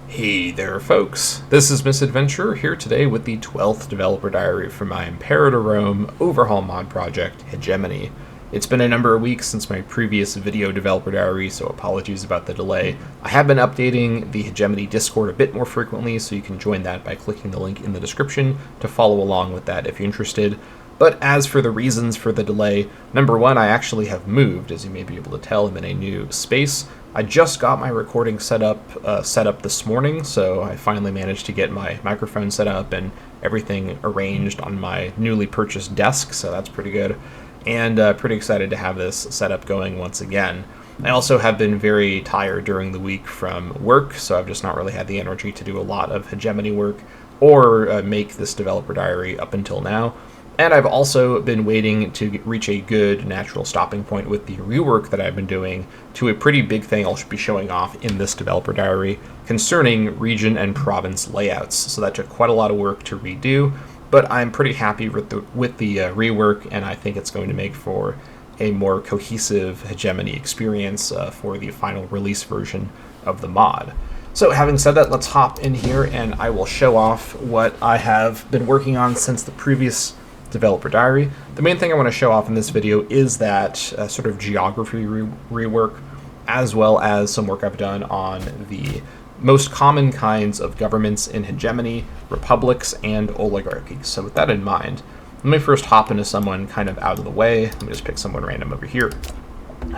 Hey there, folks. This is Misadventure here today with the 12th developer diary for my Imperator Rome overhaul mod project, Hegemony. It's been a number of weeks since my previous video developer diary, so apologies about the delay. I have been updating the Hegemony Discord a bit more frequently, so you can join that by clicking the link in the description to follow along with that if you're interested. But as for the reasons for the delay, number one, I actually have moved. As you may be able to tell, I'm in a new space. I just got my recording set up this morning, so I finally managed to get my microphone set up and everything arranged on my newly purchased desk, so that's pretty good. And pretty excited to have this setup going once again. I also have been very tired during the week from work, so I've just not really had the energy to do a lot of Hegemony work or make this developer diary up until now. And I've also been waiting to reach a good natural stopping point with the rework that I've been doing to a pretty big thing I'll be showing off in this developer diary concerning region and province layouts. So that took quite a lot of work to redo, but I'm pretty happy with the rework, and I think it's going to make for a more cohesive Hegemony experience for the final release version of the mod. So having said that, let's hop in here and I will show off what I have been working on since the previous developer diary. The main thing I want to show off in this video is that sort of geography rework, as well as some work I've done on the most common kinds of governments in Hegemony, republics, and oligarchies. So with that in mind, let me first hop into someone kind of out of the way. Let me just pick someone random over here,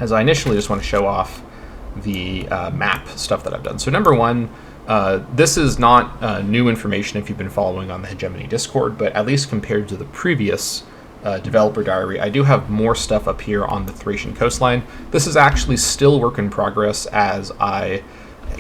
as I initially just want to show off the map stuff that I've done. So number one, this is not new information if you've been following on the Hegemony Discord, but at least compared to the previous developer diary, I do have more stuff up here on the Thracian coastline. This is actually still work in progress as I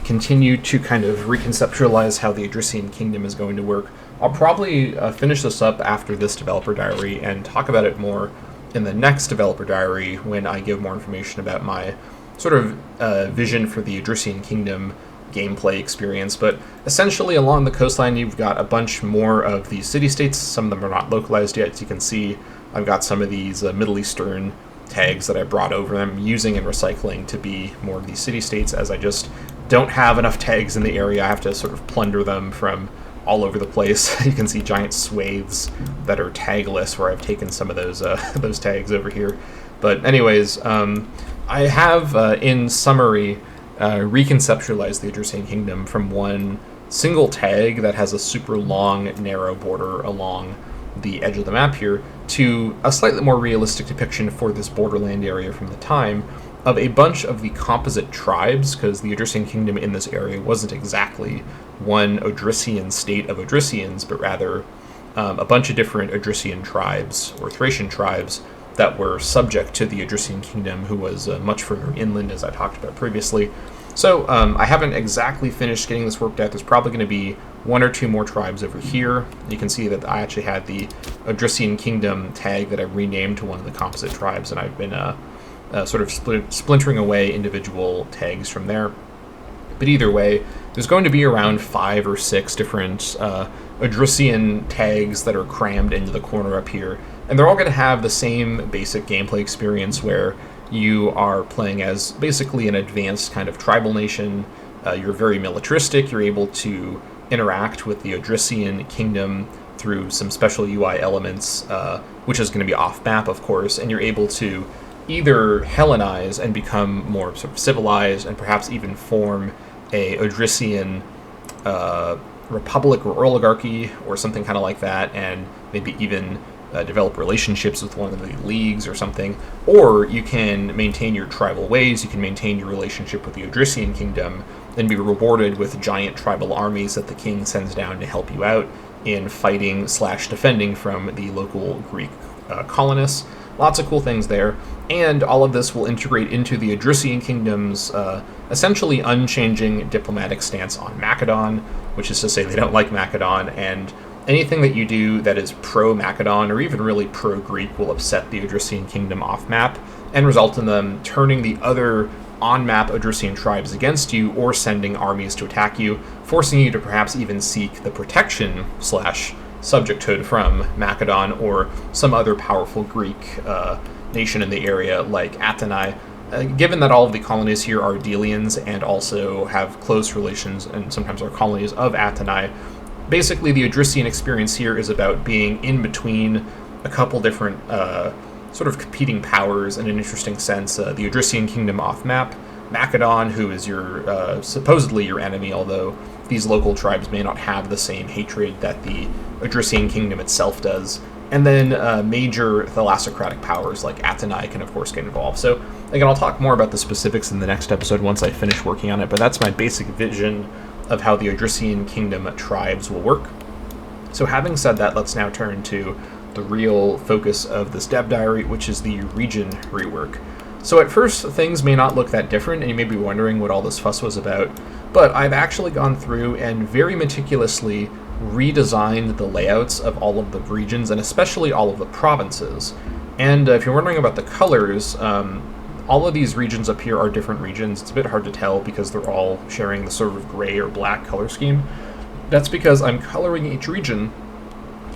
continue to kind of reconceptualize how the Odrysian kingdom is going to work. I'll probably finish this up after this developer diary and talk about it more in the next developer diary when I give more information about my sort of vision for the Odrysian kingdom gameplay experience. But essentially along the coastline you've got a bunch more of these city-states. Some of them are not localized yet. As you can see, I've got some of these Middle Eastern tags that I brought over. I'm using and recycling to be more of these city-states, as I just don't have enough tags in the area. I have to sort of plunder them from all over the place. You can see giant swathes that are tagless where I've taken some of those those tags over here. But anyways, I have in summary reconceptualize the Odrysian kingdom from one single tag that has a super long, narrow border along the edge of the map here to a slightly more realistic depiction for this borderland area from the time of a bunch of the composite tribes, because the Odrysian kingdom in this area wasn't exactly one Odrysian state of Odrysians, but rather a bunch of different Odrysian tribes, or Thracian tribes, that were subject to the Odrysian kingdom, who was much further inland, as I talked about previously. So I haven't exactly finished getting this worked out. There's probably going to be one or two more tribes over here. You can see that I actually had the Odrysian kingdom tag that I renamed to one of the composite tribes, and I've been sort of splintering away individual tags from there. But either way, there's going to be around 5 or 6 different Odrysian tags that are crammed into the corner up here, and they're all going to have the same basic gameplay experience where you are playing as basically an advanced kind of tribal nation. You're very militaristic. You're able to interact with the Odrysian kingdom through some special UI elements, which is going to be off-map, of course, and you're able to either Hellenize and become more sort of civilized and perhaps even form a Odrysian republic or oligarchy or something kind of like that, and maybe even develop relationships with one of the leagues or something. Or you can maintain your tribal ways, you can maintain your relationship with the Odrysian kingdom, and be rewarded with giant tribal armies that the king sends down to help you out in fighting / defending from the local Greek colonists. Lots of cool things there, and all of this will integrate into the Odrysian kingdom's essentially unchanging diplomatic stance on Macedon, which is to say they don't like Macedon, and anything that you do that is pro-Macedon or even really pro-Greek will upset the Odrysian kingdom off-map and result in them turning the other on-map Odrysian tribes against you or sending armies to attack you, forcing you to perhaps even seek the protection / subjecthood from Macedon or some other powerful Greek nation in the area like Atheni, given that all of the colonies here are Delians and also have close relations and sometimes are colonies of Athenai, basically the Odrysian experience here is about being in between a couple different sort of competing powers in an interesting sense. The Odrysian kingdom off map, Macedon, who is your supposedly your enemy, although these local tribes may not have the same hatred that the Odrysian kingdom itself does. And then major thalassocratic powers like Athenai can of course get involved. So again, I'll talk more about the specifics in the next episode once I finish working on it, but that's my basic vision of how the Odrysian kingdom tribes will work. So having said that, let's now turn to the real focus of this dev diary, which is the region rework. So at first, things may not look that different, and you may be wondering what all this fuss was about, but I've actually gone through and very meticulously redesigned the layouts of all of the regions, and especially all of the provinces. And if you're wondering about the colors, all of these regions up here are different regions. It's a bit hard to tell because they're all sharing the sort of gray or black color scheme. That's because I'm coloring each region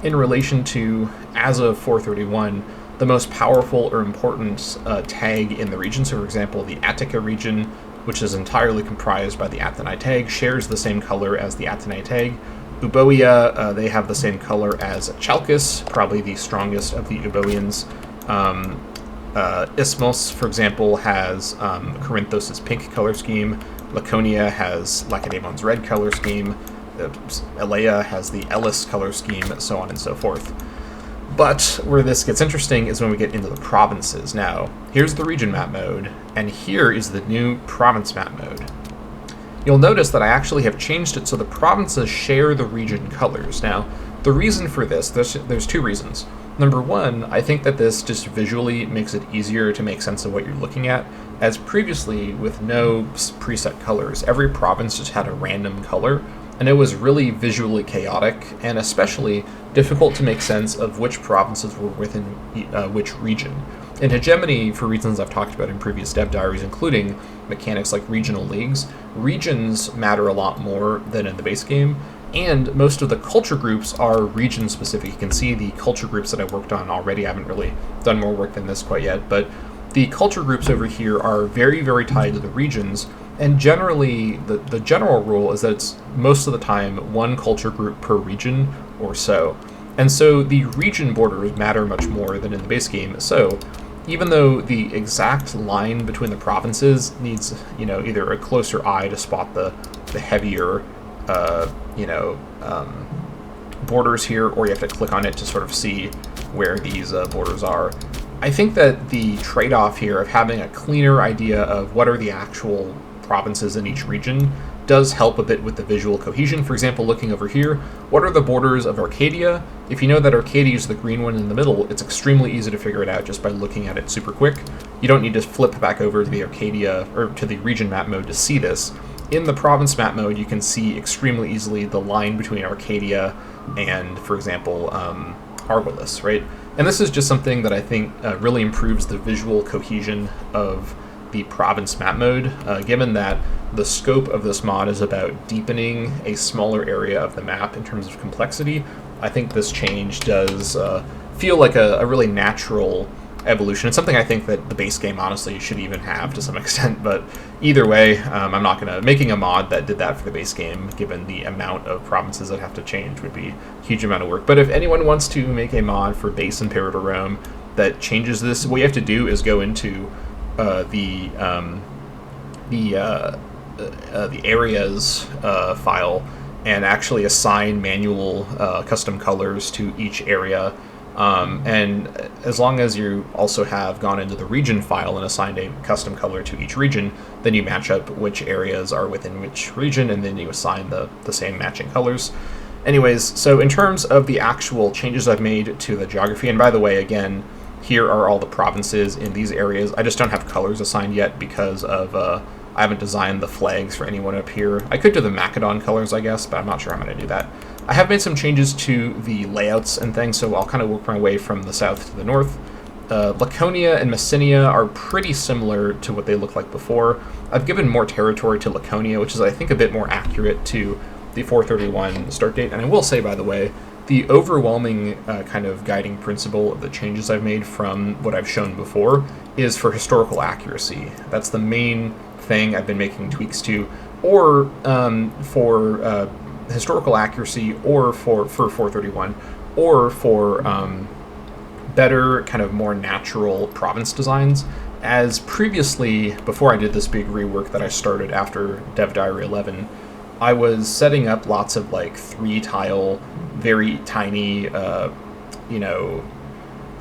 in relation to, as of 431, the most powerful or important tag in the region. So for example, the Attica region, which is entirely comprised by the Athenai tag, shares the same color as the Athenai tag. Euboea, they have the same color as Chalkis, probably the strongest of the Euboeans. Isthmos, for example, has Corinthos' pink color scheme. Laconia has Lacedaemon's red color scheme. Elea has the Elis color scheme, so on and so forth. But where this gets interesting is when we get into the provinces. Now, here's the region map mode, and here is the new province map mode. You'll notice that I actually have changed it so the provinces share the region colors. Now, the reason for this, there's two reasons. Number one, I think that this just visually makes it easier to make sense of what you're looking at, as previously, with no preset colors, every province just had a random color, and it was really visually chaotic, and especially difficult to make sense of which provinces were within which region. In Hegemony, for reasons I've talked about in previous dev diaries, including mechanics like regional leagues, regions matter a lot more than in the base game, and most of the culture groups are region-specific. You can see the culture groups that I worked on already. I haven't really done more work than this quite yet, but the culture groups over here are very, very tied to the regions, and generally, the general rule is that it's most of the time one culture group per region or so. And so the region borders matter much more than in the base game. So even though the exact line between the provinces needs, either a closer eye to spot the heavier, borders here, or you have to click on it to sort of see where these borders are, I think that the trade-off here of having a cleaner idea of what are the actual provinces in each region does help a bit with the visual cohesion. For example, looking over here, what are the borders of Arcadia? If you know that Arcadia is the green one in the middle, it's extremely easy to figure it out just by looking at it super quick. You don't need to flip back over to the Arcadia, or to the region map mode to see this. In the province map mode, you can see extremely easily the line between Arcadia and, for example, Argolis, right? And this is just something that I think really improves the visual cohesion of the province map mode, given that the scope of this mod is about deepening a smaller area of the map in terms of complexity. I think this change does feel like a really natural evolution. It's something I think that the base game honestly should even have to some extent, but either way, I'm not making a mod that did that for the base game, given the amount of provinces that have to change would be a huge amount of work. But if anyone wants to make a mod for base Imperator Rome that changes this, what you have to do is go into the areas file and actually assign manual custom colors to each area. And as long as you also have gone into the region file and assigned a custom color to each region, then you match up which areas are within which region, and then you assign the same matching colors. Anyways, so in terms of the actual changes I've made to the geography, and by the way, again, here are all the provinces in these areas. I just don't have colors assigned yet because of I haven't designed the flags for anyone up here. I could do the Macedon colors, I guess, but I'm not sure I'm going to do that. I have made some changes to the layouts and things, so I'll kind of work my way from the south to the north. Laconia and Messenia are pretty similar to what they looked like before. I've given more territory to Laconia, which is, I think, a bit more accurate to the 431 start date. And I will say, by the way, the overwhelming kind of guiding principle of the changes I've made from what I've shown before is for historical accuracy. That's the main thing I've been making tweaks to, or for historical accuracy, or for 431, or for better, kind of more natural province designs. As previously, before I did this big rework that I started after Dev Diary 11, I was setting up lots of like 3-tile, very tiny,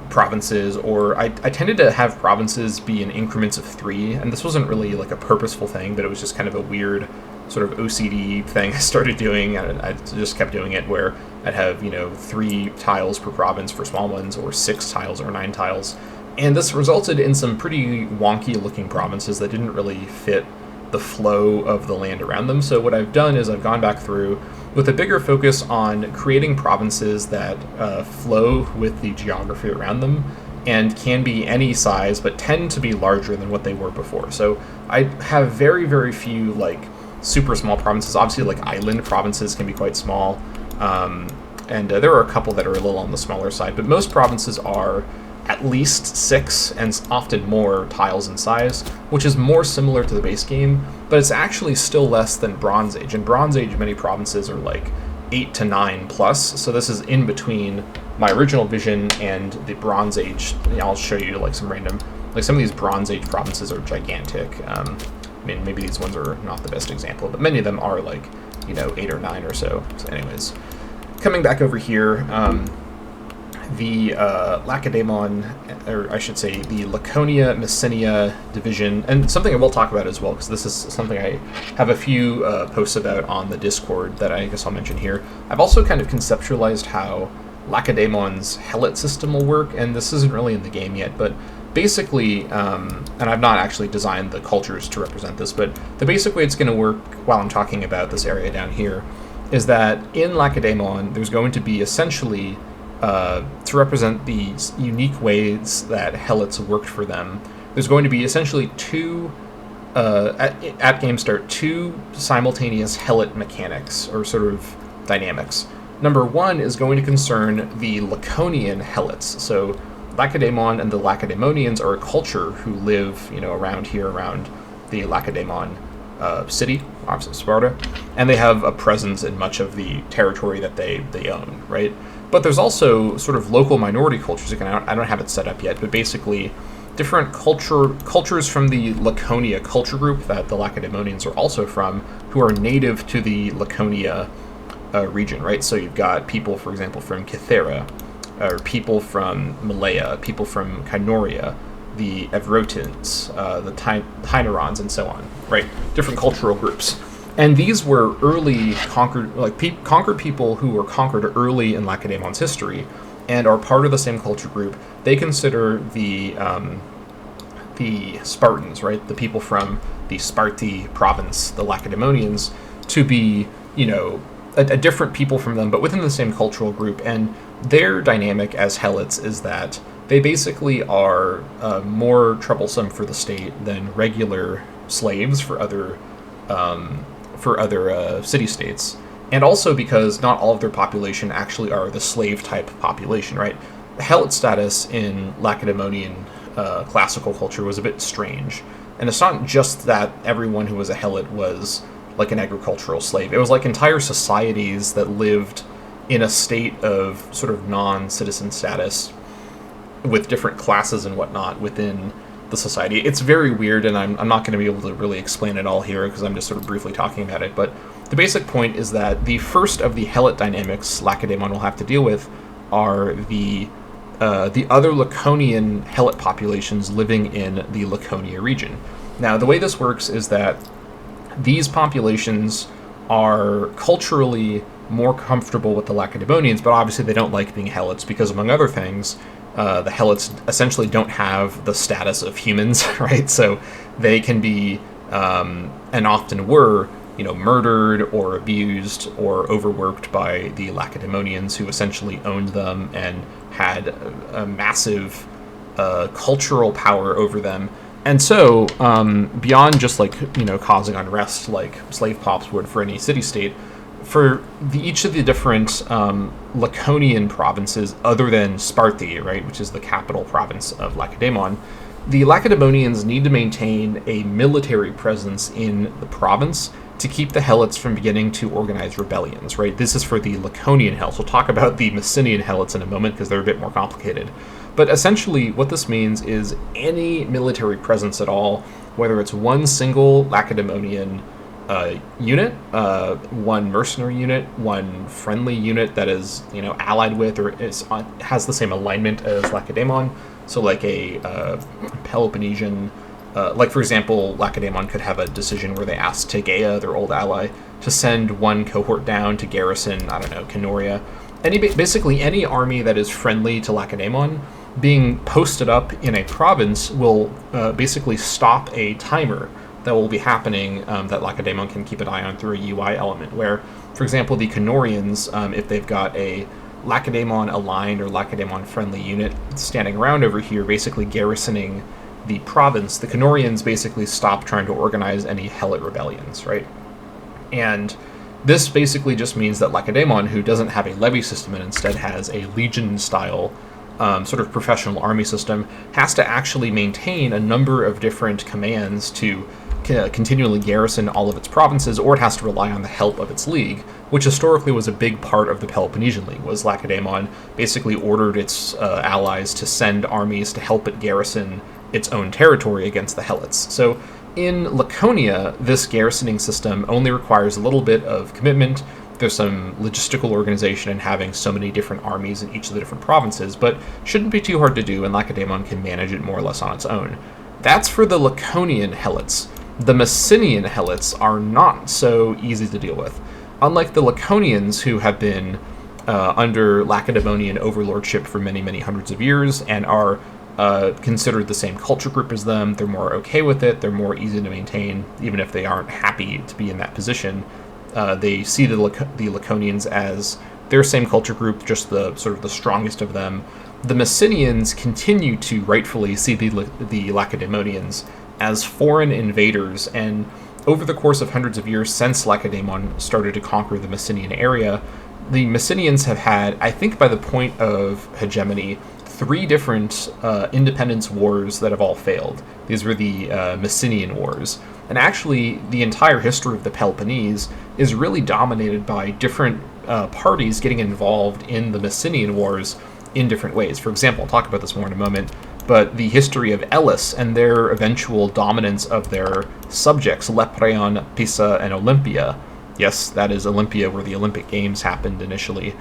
provinces, or I tended to have provinces be in increments of 3, and this wasn't really like a purposeful thing, but it was just kind of a weird sort of OCD thing I started doing, and I just kept doing it, where I'd have 3 tiles per province for small ones, or 6 tiles or 9 tiles, and this resulted in some pretty wonky looking provinces that didn't really fit the flow of the land around them. So what I've done is I've gone back through with a bigger focus on creating provinces that flow with the geography around them and can be any size, but tend to be larger than what they were before. So I have very, very few like super small provinces. Obviously, like island provinces can be quite small, and there are a couple that are a little on the smaller side, but most provinces are at least 6 and often more tiles in size, which is more similar to the base game, but it's actually still less than Bronze Age. In Bronze Age, many provinces are like 8 to 9 plus, so this is in between my original vision and the Bronze Age. I'll show you like some random, like some of these Bronze Age provinces are gigantic. I mean, maybe these ones are not the best example, but many of them are like, 8 or 9 or so. So anyways, coming back over here, the Lacedaemon, or I should say the Laconia Messenia division, and something I will talk about as well, because this is something I have a few posts about on the Discord that I guess I'll mention here. I've also kind of conceptualized how Lacedaemon's Helot system will work, and this isn't really in the game yet, but basically, and I've not actually designed the cultures to represent this, but the basic way it's going to work while I'm talking about this area down here is that in Lacedaemon, there's going to be essentially to represent the unique ways that Helots worked for them, there's going to be essentially at game start, 2 simultaneous Helot mechanics, or sort of dynamics. Number 1 is going to concern the Laconian Helots. So Lacedaemon and the Lacedaemonians are a culture who live, around here, around the Lacedaemon city, obviously Sparta, and they have a presence in much of the territory that they own, right? But there's also sort of local minority cultures. Again, I don't have it set up yet, but basically different cultures from the Laconia culture group that the Lacedaemonians are also from, who are native to the Laconia region, right? So you've got people, for example, from Cythera, or people from Malaya, people from Kynoria, the Evrotins, the Tynerons, and so on, right? Different cultural groups. And these were early conquered people who were conquered early in Lacedaemon's history and are part of the same culture group. They consider the Spartans, right, the people from the Sparti province, the Lacedaemonians, to be, a different people from them, but within the same cultural group. And their dynamic as Helots is that they basically are more troublesome for the state than regular slaves for other city-states, and also because not all of their population actually are the slave-type population, right? Helot status in Lacedaemonian classical culture was a bit strange, and it's not just that everyone who was a Helot was like an agricultural slave. It was like entire societies that lived in a state of sort of non-citizen status with different classes and whatnot within the society. It's very weird, and I'm not going to be able to really explain it all here because I'm just sort of briefly talking about it, but the basic point is that the first of the Helot dynamics Lacedaemon will have to deal with are the other Laconian Helot populations living in the Laconia region. Now, the way this works is that these populations are culturally more comfortable with the Lacedaemonians, but obviously they don't like being Helots because, among other things, the Helots essentially don't have the status of humans, right? So they can be, and often were, murdered or abused or overworked by the Lacedaemonians, who essentially owned them and had a massive cultural power over them. And so, beyond just causing unrest like slave pops would for any city-state, for each of the different Laconian provinces, other than Sparti, right, which is the capital province of Lacedaemon, the Lacedaemonians need to maintain a military presence in the province to keep the Helots from beginning to organize rebellions, right? This is for the Laconian Helots. We'll talk about the Messenian Helots in a moment because they're a bit more complicated. But essentially, what this means is any military presence at all, whether it's one single Lacedaemonian unit, one mercenary unit, one friendly unit that is, allied with or has the same alignment as Lacedaemon. So like a Peloponnesian, like for example, Lacedaemon could have a decision where they ask Tegea, their old ally, to send one cohort down to garrison, Canoria. Basically any army that is friendly to Lacedaemon being posted up in a province will basically stop a timer that will be happening that Lacedaemon can keep an eye on through a UI element, where, for example, the Canorians, if they've got a Lacedaemon aligned or Lacedaemon friendly unit standing around over here, basically garrisoning the province, the Canorians basically stop trying to organize any Helot rebellions, right? And this basically just means that Lacedaemon, who doesn't have a levy system and instead has a legion-style sort of professional army system, has to actually maintain a number of different commands to continually garrison all of its provinces, or it has to rely on the help of its league, which historically was a big part of the Peloponnesian League, was Lacedaemon basically ordered its allies to send armies to help it garrison its own territory against the Helots. So in Laconia, this garrisoning system only requires a little bit of commitment. There's some logistical organization in having so many different armies in each of the different provinces, but shouldn't be too hard to do, and Lacedaemon can manage it more or less on its own. That's for the Laconian Helots. The Messenian Helots are not so easy to deal with. Unlike the Laconians, who have been under Lacedaemonian overlordship for many, many hundreds of years and are considered the same culture group as them, they're more okay with it, they're more easy to maintain, even if they aren't happy to be in that position. They see the Laconians as their same culture group, just the sort of the strongest of them. The Messenians continue to rightfully see the Lacedaemonians as foreign invaders, and over the course of hundreds of years since Lacedaemon started to conquer the Messenian area, the Messenians have had, I think by the point of Hegemony, 3 different independence wars that have all failed. These were the Messenian Wars. And actually, the entire history of the Peloponnese is really dominated by different parties getting involved in the Messenian Wars in different ways. For example, I'll talk about this more in a moment, but the history of Elis and their eventual dominance of their subjects, Lepreon, Pisa, and Olympia. Yes, that is Olympia, where the Olympic Games happened initially.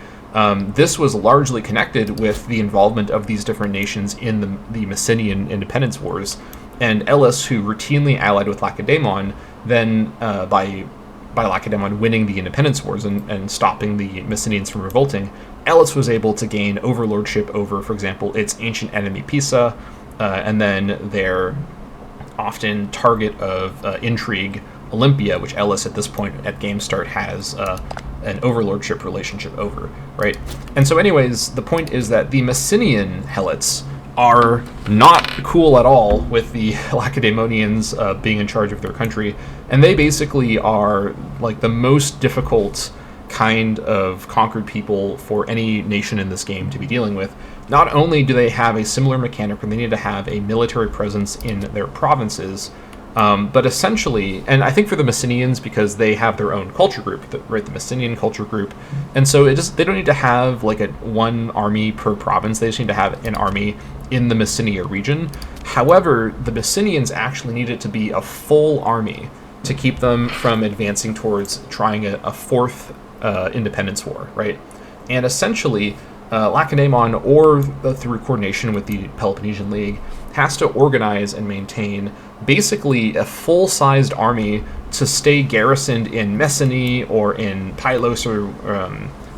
This was largely connected with the involvement of these different nations in the Messenian independence wars. And Elis, who routinely allied with Lacedaemon, then by Lacedaemon winning the independence wars and stopping the Messenians from revolting, Elis was able to gain overlordship over, for example, its ancient enemy Pisa, and then their often target of intrigue, Olympia, which Elis at this point at game start has an overlordship relationship over, right? And so anyways, the point is that the Messenian Helots are not cool at all with the Lacedaemonians being in charge of their country, and they basically are like the most difficult kind of conquered people for any nation in this game to be dealing with. Not only do they have a similar mechanic where they need to have a military presence in their provinces, but essentially, and I think for the Messenians, because they have their own culture group, right, the Messenian culture group, and so they don't need to have like one army per province, they just need to have an army in the Messenia region. However, the Messenians actually need it to be a full army to keep them from advancing towards trying a 4th independence war, right? And essentially, Lacedaemon, or through coordination with the Peloponnesian League, has to organize and maintain basically a full-sized army to stay garrisoned in Messene or in Pylos or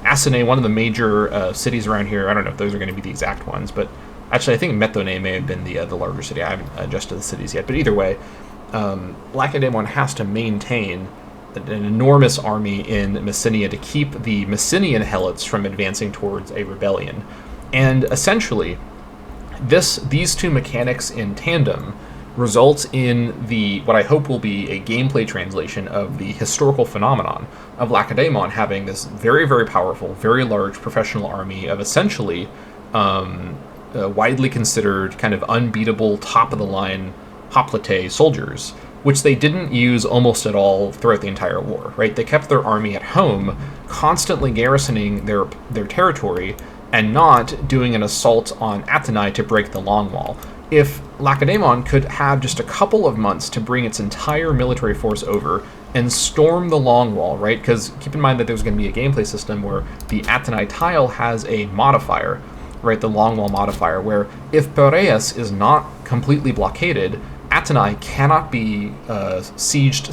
Asine, one of the major cities around here. I don't know if those are going to be the exact ones, but actually I think Methone may have been the larger city. I haven't adjusted the cities yet, but either way, Lacedaemon has to maintain an enormous army in Messenia to keep the Messenian Helots from advancing towards a rebellion. And essentially, these two mechanics in tandem result in what I hope will be a gameplay translation of the historical phenomenon of Lacedaemon having this very, very powerful, very large professional army of essentially widely considered kind of unbeatable, top-of-the-line hoplite soldiers, which they didn't use almost at all throughout the entire war, right? They kept their army at home, constantly garrisoning their territory, and not doing an assault on Athenai to break the Long Wall. If Lacedaemon could have just a couple of months to bring its entire military force over and storm the Long Wall, right? Because keep in mind that there's going to be a gameplay system where the Athenai tile has a modifier, right? The Long Wall modifier, where if Piraeus is not completely blockaded, Athenai cannot be sieged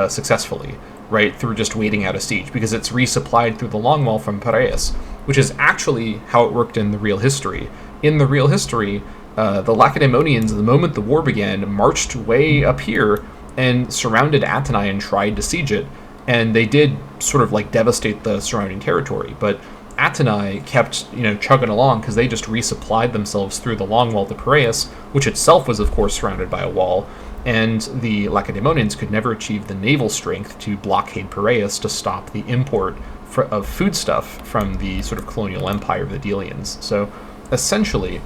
successfully, right, through just waiting out a siege, because it's resupplied through the Long Wall from Piraeus, which is actually how it worked in the real history. In the real history, the Lacedaemonians, the moment the war began, marched way up here and surrounded Athenai and tried to siege it, and they did sort of like devastate the surrounding territory, but Athenai kept, chugging along because they just resupplied themselves through the Long Wall to Piraeus, which itself was, of course, surrounded by a wall, and the Lacedaemonians could never achieve the naval strength to blockade Piraeus to stop the import of foodstuff from the sort of colonial empire of the Delians. So, essentially,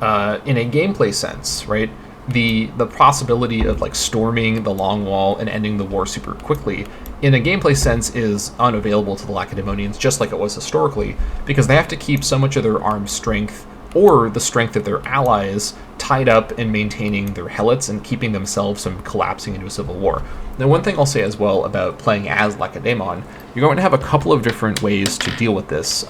in a gameplay sense, right, the possibility of like storming the Long Wall and ending the war super quickly in a gameplay sense is unavailable to the Lacedaemonians, just like it was historically, because they have to keep so much of their armed strength or the strength of their allies tied up in maintaining their helots and keeping themselves from collapsing into a civil war. Now, one thing I'll say as well about playing as Lacedaemon, you're going to have a couple of different ways to deal with this.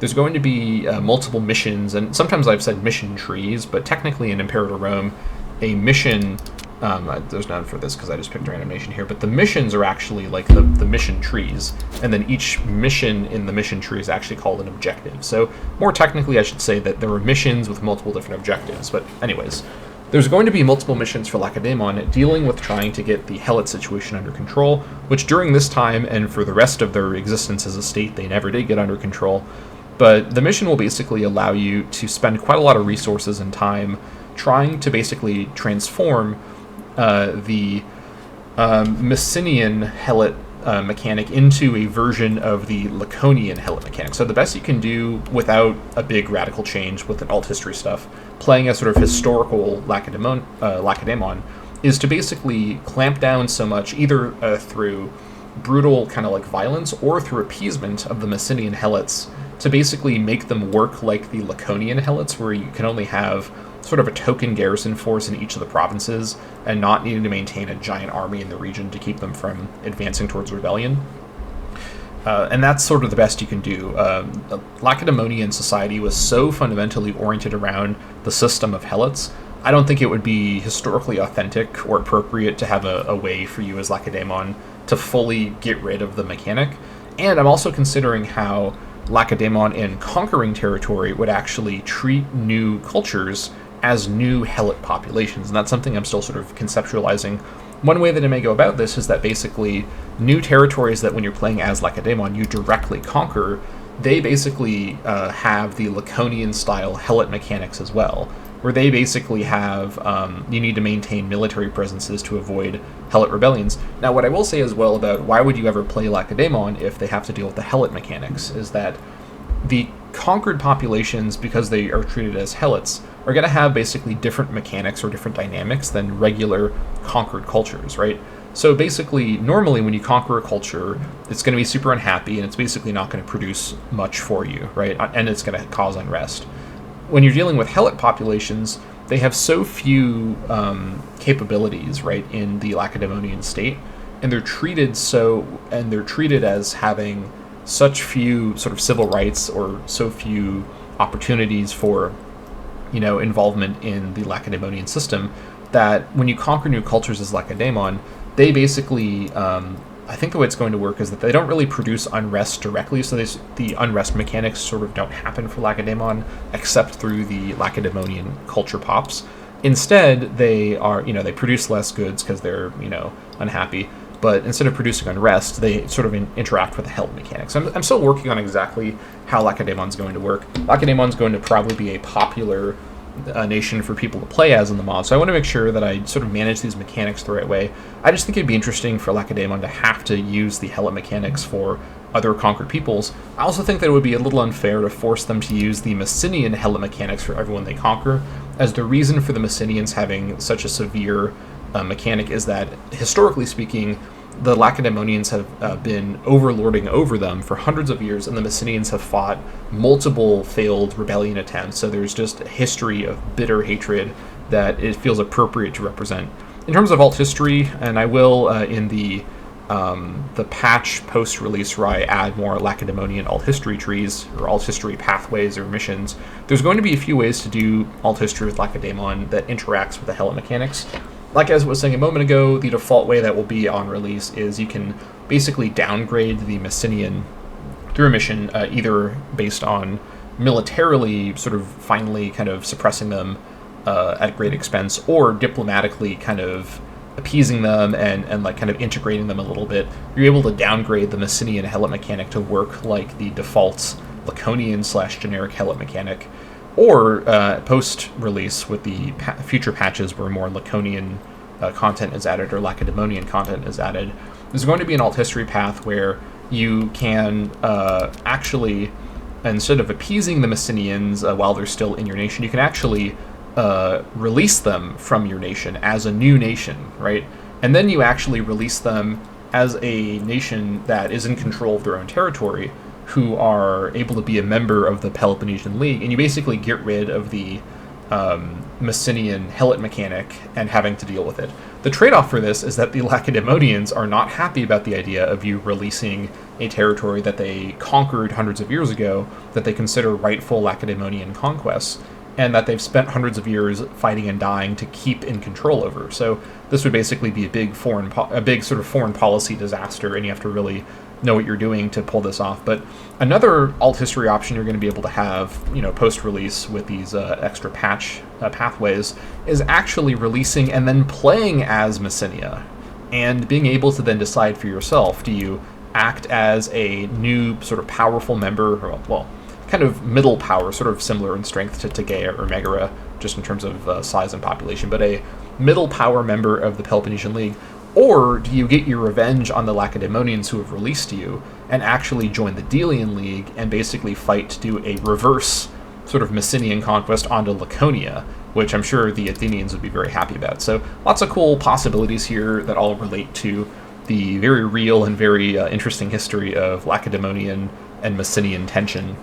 There's going to be multiple missions, and sometimes I've said mission trees, but technically in Imperator Rome, a mission, there's none for this because I just picked a random nation here, but the missions are actually like the mission trees, and then each mission in the mission tree is actually called an objective. So more technically, I should say that there are missions with multiple different objectives, but anyways, there's going to be multiple missions for Lacedaemon dealing with trying to get the Helot situation under control, which during this time and for the rest of their existence as a state, they never did get under control. But the mission will basically allow you to spend quite a lot of resources and time trying to basically transform the Messenian Helot mechanic into a version of the Laconian Helot mechanic. So the best you can do without a big radical change with an alt history stuff, playing a sort of historical Lacedaemon, is to basically clamp down so much, either through brutal kind of like violence or through appeasement of the Messenian Helots, to basically make them work like the Laconian Helots, where you can only have sort of a token garrison force in each of the provinces and not needing to maintain a giant army in the region to keep them from advancing towards rebellion. And that's sort of the best you can do. Lacedaemonian society was so fundamentally oriented around the system of Helots, I don't think it would be historically authentic or appropriate to have a way for you as Lacedaemon to fully get rid of the mechanic. And I'm also considering how Lacedaemon in conquering territory would actually treat new cultures as new Helot populations, and that's something I'm still sort of conceptualizing. One way that I may go about this is that basically new territories that when you're playing as Lacedaemon you directly conquer, they basically have the Laconian-style Helot mechanics as well, where they basically have, you need to maintain military presences to avoid Helot rebellions. Now, what I will say as well about why would you ever play Lacedaemon if they have to deal with the Helot mechanics is that the conquered populations, because they are treated as Helots, are going to have basically different mechanics or different dynamics than regular conquered cultures, right? So basically, normally when you conquer a culture, it's going to be super unhappy and it's basically not going to produce much for you, right? And it's going to cause unrest. When you're dealing with Helot populations, they have so few capabilities, right, in the Lacedaemonian state, and they're treated as having such few sort of civil rights or so few opportunities for, involvement in the Lacedaemonian system, that when you conquer new cultures as Lacedaemon, they basically, I think the way it's going to work is that they don't really produce unrest directly, so the unrest mechanics sort of don't happen for Lacedaemon, except through the Lacedaemonian culture pops. Instead, they are, they produce less goods because they're, unhappy, but instead of producing unrest, they sort of interact with the Helot mechanics. I'm still working on exactly how Lacedaemon's going to work. Lacedaemon's going to probably be a popular nation for people to play as in the mod, so I want to make sure that I sort of manage these mechanics the right way. I just think it'd be interesting for Lacedaemon to have to use the Helot mechanics for other conquered peoples. I also think that it would be a little unfair to force them to use the Messenian Helot mechanics for everyone they conquer, as the reason for the Messenians having such a severe mechanic is that, historically speaking, the Lacedaemonians have been overlording over them for hundreds of years, and the Messenians have fought multiple failed rebellion attempts, so there's just a history of bitter hatred that it feels appropriate to represent. In terms of alt history, and I will in the patch post-release where I add more Lacedaemonian alt history trees, or alt history pathways or missions, there's going to be a few ways to do alt history with Lacedaemon that interacts with the Helot mechanics. Like as I was saying a moment ago, the default way that will be on release is you can basically downgrade the Messenian through a mission, either based on militarily sort of finally kind of suppressing them at great expense, or diplomatically kind of appeasing them and like kind of integrating them a little bit. You're able to downgrade the Messenian Helot mechanic to work like the default Laconian / generic Helot mechanic, or post-release with the future patches where more Laconian content is added or Lacedaemonian content is added. There's going to be an alt history path where you can actually, instead of appeasing the Messenians while they're still in your nation, you can actually release them from your nation as a new nation, right? And then you actually release them as a nation that is in control of their own territory, who are able to be a member of the Peloponnesian League, and you basically get rid of the Messenian Helot mechanic and having to deal with it. The trade-off for this is that the Lacedaemonians are not happy about the idea of you releasing a territory that they conquered hundreds of years ago, that they consider rightful Lacedaemonian conquests, and that they've spent hundreds of years fighting and dying to keep in control over. So this would basically be a big sort of foreign policy disaster, and you have to really know what you're doing to pull this off. But another alt history option you're going to be able to have, post-release with these extra patch pathways is actually releasing and then playing as Messenia, and being able to then decide for yourself, do you act as a new sort of powerful member, or, well, kind of middle power, sort of similar in strength to Tegea or Megara, just in terms of size and population, but a middle power member of the Peloponnesian League? Or do you get your revenge on the Lacedaemonians who have released you and actually join the Delian League and basically fight to do a reverse sort of Messenian conquest onto Laconia, which I'm sure the Athenians would be very happy about. So lots of cool possibilities here that all relate to the very real and very interesting history of Lacedaemonian and Messenian tension.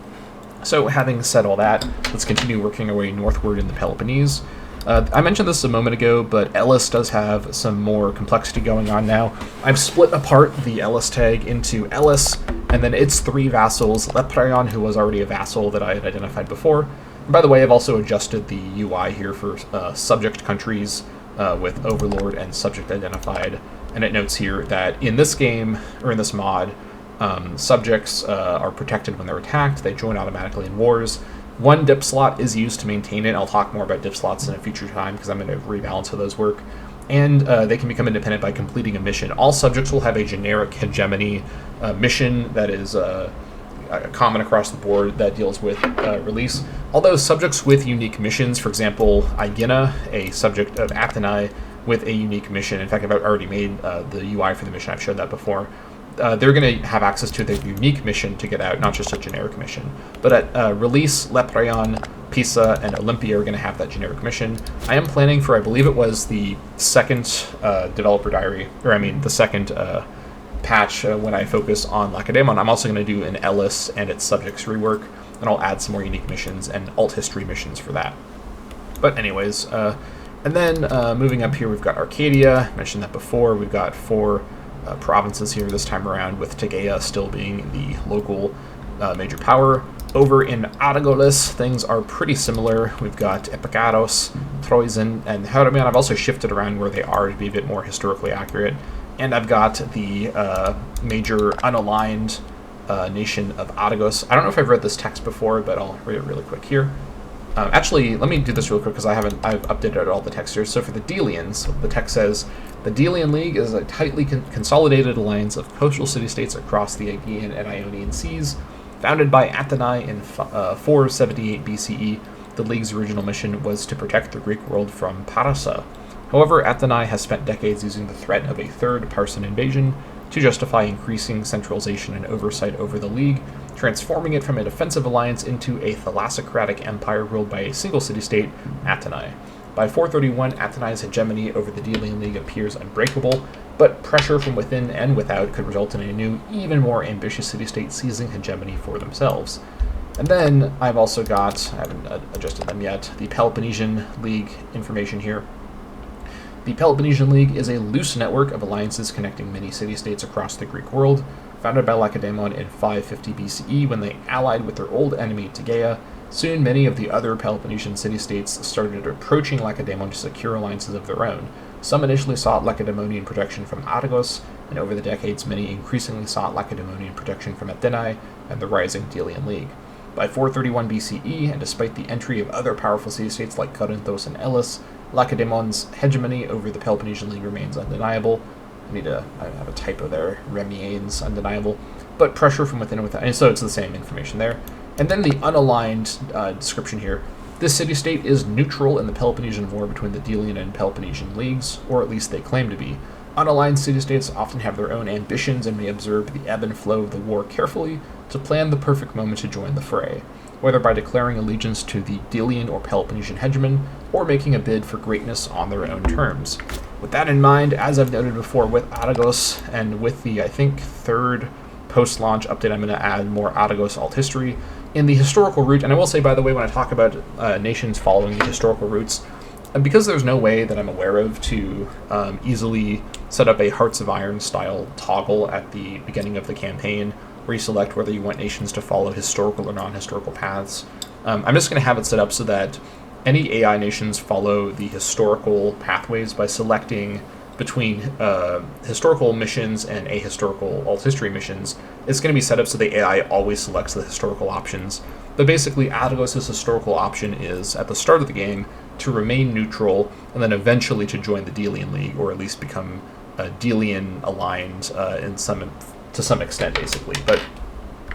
So having said all that, let's continue working our way northward in the Peloponnese. I mentioned this a moment ago, but Elis does have some more complexity going on now. I've split apart the Elis tag into Elis, and then its three vassals, Lepreon, who was already a vassal that I had identified before. And by the way, I've also adjusted the UI here for subject countries with Overlord and subject identified, and it notes here that in this game, or in this mod, subjects are protected when they're attacked. They join automatically in wars. One dip slot is used to maintain it. I'll talk more about dip slots in a future time because I'm going to rebalance how those work. And they can become independent by completing a mission. All subjects will have a generic hegemony mission that is common across the board that deals with release. Although subjects with unique missions, for example, Aegina, a subject of Athenae with a unique mission. In fact, I've already made the UI for the mission. I've showed that before. They're going to have access to their unique mission to get out, not just a generic mission. But at release, Lepreon, Pisa, and Olympia are going to have that generic mission. I am planning for, I believe it was the second developer diary, or I mean the second patch when I focus on Lacedaemon. I'm also going to do an Elis and its subjects rework, and I'll add some more unique missions and alt history missions for that. But anyways, and then moving up here, we've got Arcadia. I mentioned that before. We've got 4 provinces here this time around, with Tegea still being the local major power. Over in Argolis, things are pretty similar. We've got Epicaros, Troezen, and Hermion. I've also shifted around where they are to be a bit more historically accurate. And I've got the major unaligned nation of Argos. I don't know if I've read this text before, but I'll read it really quick here. Actually, let me do this real quick because I've updated all the text here. So for the Delians, the text says, the Delian League is a tightly consolidated alliance of coastal city-states across the Aegean and Ionian seas, founded by Athenae in 478 BCE, the League's original mission was to protect the Greek world from Parasa. However, Atheni has spent decades using the threat of a third Parsan invasion to justify increasing centralization and oversight over the League, transforming it from a defensive alliance into a thalassocratic empire ruled by a single city-state, Atheni. By 431, Atheni's hegemony over the Delian League appears unbreakable, but pressure from within and without could result in a new, even more ambitious city-state seizing hegemony for themselves. And then I've also got, I haven't adjusted them yet, the Peloponnesian League information here. The Peloponnesian League is a loose network of alliances connecting many city-states across the Greek world, founded by Lacedaemon in 550 BCE when they allied with their old enemy Tegea. Soon many of the other Peloponnesian city-states started approaching Lacedaemon to secure alliances of their own. Some initially sought Lacedaemonian protection from Argos, and over the decades many increasingly sought Lacedaemonian protection from Athenae and the rising Delian League. By 431 BCE, and despite the entry of other powerful city-states like Corinthos and Elis, Lacedaemon's hegemony over the Peloponnesian League remains undeniable. I have a typo there, Remiane's undeniable, but pressure from within and without, and so it's the same information there. And then the unaligned description here. This city-state is neutral in the Peloponnesian War between the Delian and Peloponnesian leagues, or at least they claim to be. Unaligned city-states often have their own ambitions and may observe the ebb and flow of the war carefully to plan the perfect moment to join the fray, whether by declaring allegiance to the Delian or Peloponnesian hegemon, or making a bid for greatness on their own terms. With that in mind, as I've noted before with Argos, and with the, I think, third post-launch update, I'm going to add more Argos alt history. In the historical route, and I will say, by the way, when I talk about nations following the historical routes, and because there's no way that I'm aware of to easily set up a Hearts of Iron style toggle at the beginning of the campaign, where you select whether you want nations to follow historical or non-historical paths, I'm just going to have it set up so that any AI nations follow the historical pathways by selecting between historical missions and ahistorical alt history missions. It's going to be set up so the AI always selects the historical options. But basically, Argos' historical option is, at the start of the game, to remain neutral, and then eventually to join the Delian League, or at least become Delian aligned to some extent, basically. But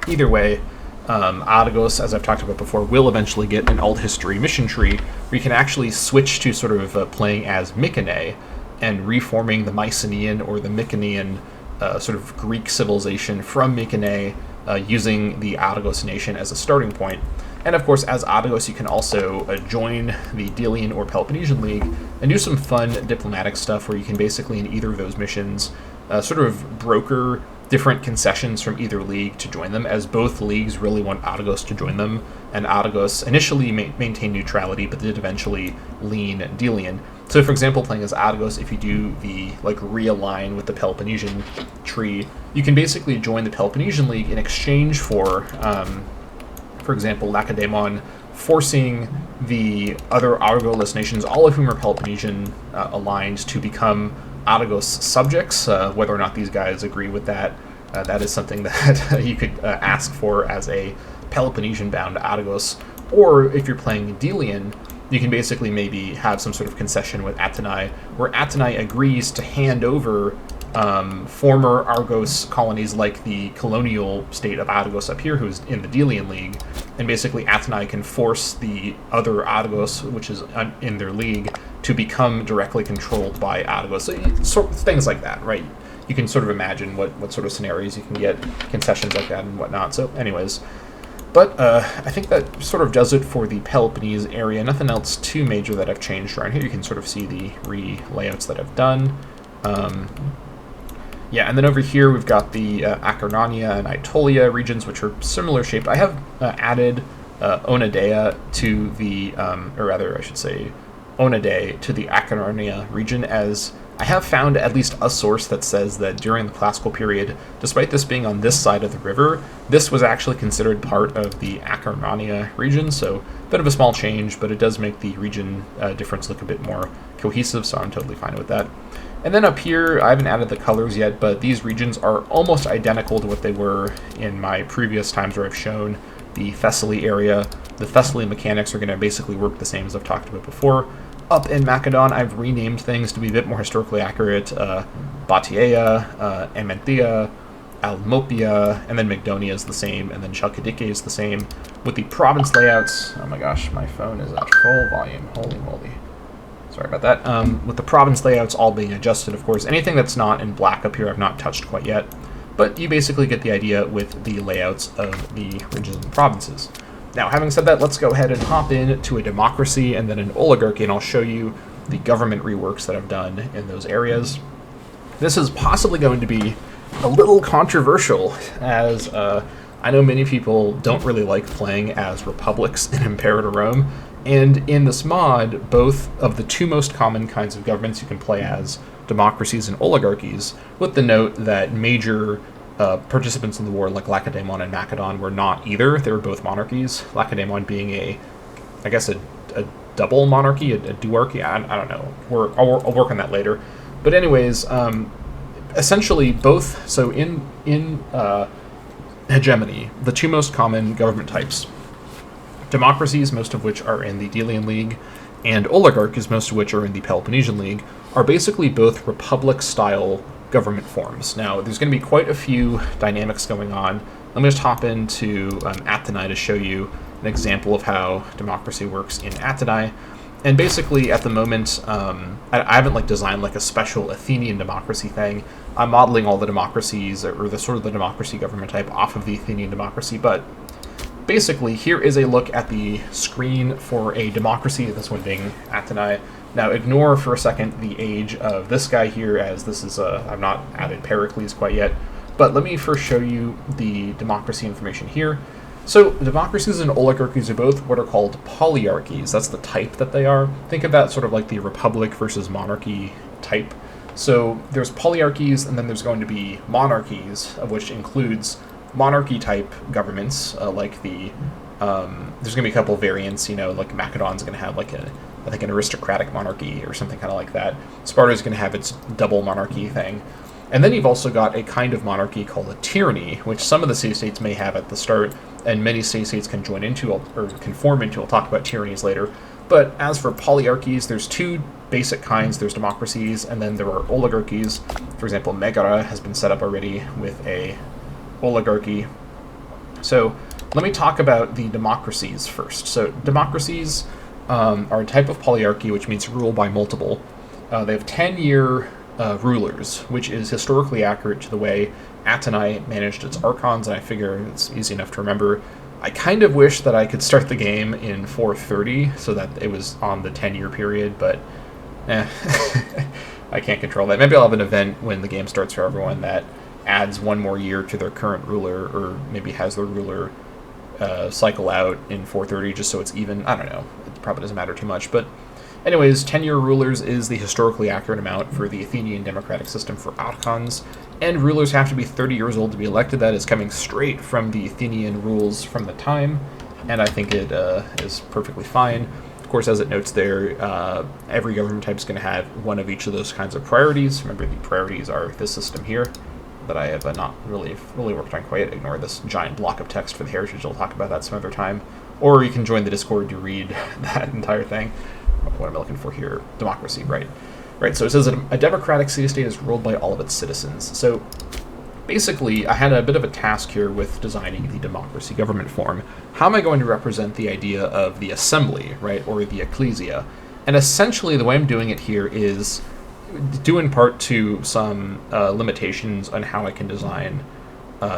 either way, Argos, as I've talked about before, will eventually get an alt history mission tree where you can actually switch to sort of playing as Mycenae and reforming the Mycenaean or the Mycenaean sort of Greek civilization from Mycenae using the Argos nation as a starting point. And of course, as Argos, you can also join the Delian or Peloponnesian League and do some fun diplomatic stuff where you can basically, in either of those missions, sort of broker different concessions from either league to join them, as both leagues really want Argos to join them, and Argos initially maintained neutrality, but did eventually lean Delian. So, for example, playing as Argos, if you do the realign with the Peloponnesian tree, you can basically join the Peloponnesian League in exchange for example, Lacedaemon forcing the other Argoless nations, all of whom are Peloponnesian aligned, to become Argos subjects. Whether or not these guys agree with that, that is something that you could ask for as a Peloponnesian-bound Argos. Or if you're playing Delian, you can basically maybe have some sort of concession with Athenae, where Athenae agrees to hand over former Argos colonies like the colonial state of Argos up here, who's in the Delian League, and basically Athenae can force the other Argos, which is in their league, to become directly controlled by Argos. So, things like that, right? You can sort of imagine what sort of scenarios you can get concessions like that and whatnot. So anyways, but I think that sort of does it for the Peloponnese area. Nothing else too major that I've changed around here. You can sort of see the layouts that I've done. Yeah, and then over here we've got the Acarnania and Aetolia regions, which are similar shaped. I have added Onedae to the, or rather I should say Onedae to the Acarnania region, as I have found at least a source that says that during the classical period, despite this being on this side of the river, this was actually considered part of the Acarnania region, so a bit of a small change, but it does make the region difference look a bit more cohesive, so I'm totally fine with that. And then up here, I haven't added the colors yet, but these regions are almost identical to what they were in my previous times where I've shown the Thessaly area. The Thessaly mechanics are going to basically work the same as I've talked about before. Up in Macedon, I've renamed things to be a bit more historically accurate. Batiaea, Amenthea, Almopia, and then Mygdonia is the same, and then Chalkidike is the same. With the province layouts, oh my gosh, my phone is at full volume, holy moly. Sorry about that. With the province layouts all being adjusted, of course, anything that's not in black up here I've not touched quite yet, but you basically get the idea with the layouts of the regions and provinces. Now, having said that, let's go ahead and hop into a democracy and then an oligarchy, and I'll show you the government reworks that I've done in those areas. This is possibly going to be a little controversial, as I know many people don't really like playing as republics in Imperator Rome, and in this mod, both of the two most common kinds of governments you can play as, democracies and oligarchies, with the note that major participants in the war like Lacedaemon and Macedon were not either. They were both monarchies, Lacedaemon being I guess a double monarchy, a duarchy, I don't know. I'll work on that later. But anyways, essentially both, so in Hegemony, the two most common government types, democracies, most of which are in the Delian League, and oligarchies, most of which are in the Peloponnesian League, are basically both republic-style government forms. Now, there's going to be quite a few dynamics going on. Let me just hop into Atheni to show you an example of how democracy works in Atheni. And basically, at the moment, I haven't designed a special Athenian democracy thing. I'm modeling all the democracies, or the sort of the democracy government type, off of the Athenian democracy. But basically, here is a look at the screen for a democracy, this one being Atheni. Now, ignore for a second the age of this guy here, as this is I've not added Pericles quite yet. But let me first show you the democracy information here. So, democracies and oligarchies are both what are called polyarchies. That's the type that they are. Think of that sort of like the republic versus monarchy type. So, there's polyarchies, and then there's going to be monarchies, of which includes monarchy-type governments, like the... there's going to be a couple variants, like Macedon's going to have I think an aristocratic monarchy or something kind of like that. Sparta's going to have its double monarchy thing. And then you've also got a kind of monarchy called a tyranny, which some of the city-states may have at the start, and many city-states can join into or conform into. We'll talk about tyrannies later. But as for polyarchies, there's two basic kinds. There's democracies, and then there are oligarchies. For example, Megara has been set up already with a oligarchy. So let me talk about the democracies first. So democracies are a type of polyarchy, which means rule by multiple. They have 10-year rulers, which is historically accurate to the way Atheni managed its archons, and I figure it's easy enough to remember. I kind of wish that I could start the game in 430 so that it was on the 10-year period, but I can't control that. Maybe I'll have an event when the game starts for everyone that adds one more year to their current ruler, or maybe has their ruler cycle out in 430 just so it's even. I don't know. It probably doesn't matter too much, but anyways, 10-year rulers is the historically accurate amount for the Athenian democratic system for archons, and rulers have to be 30 years old to be elected. That is coming straight from the Athenian rules from the time, and I think it is perfectly fine. Of course, as it notes there, every government type is going to have one of each of those kinds of priorities. Remember, the priorities are this system here that I have not really worked on quite. Ignore this giant block of text for the heritage. I'll talk about that some other time. Or you can join the Discord to read that entire thing. What am I looking for here? Democracy, right. Right, so it says that a democratic city-state is ruled by all of its citizens. So basically, I had a bit of a task here with designing the democracy government form. How am I going to represent the idea of the assembly, right, or the ecclesia? And essentially, the way I'm doing it here is due in part to some limitations on how I can design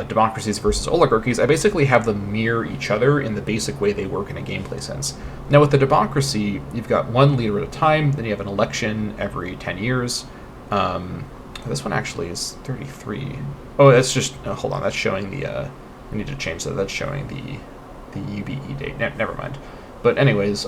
democracies versus oligarchies. I basically have them mirror each other in the basic way they work in a gameplay sense. Now with the democracy, you've got one leader at a time, then you have an election every 10 years. This one actually is 33. Oh, that's just, hold on, that's showing the, I need to change that, that's showing the UBE date, never mind. But anyways,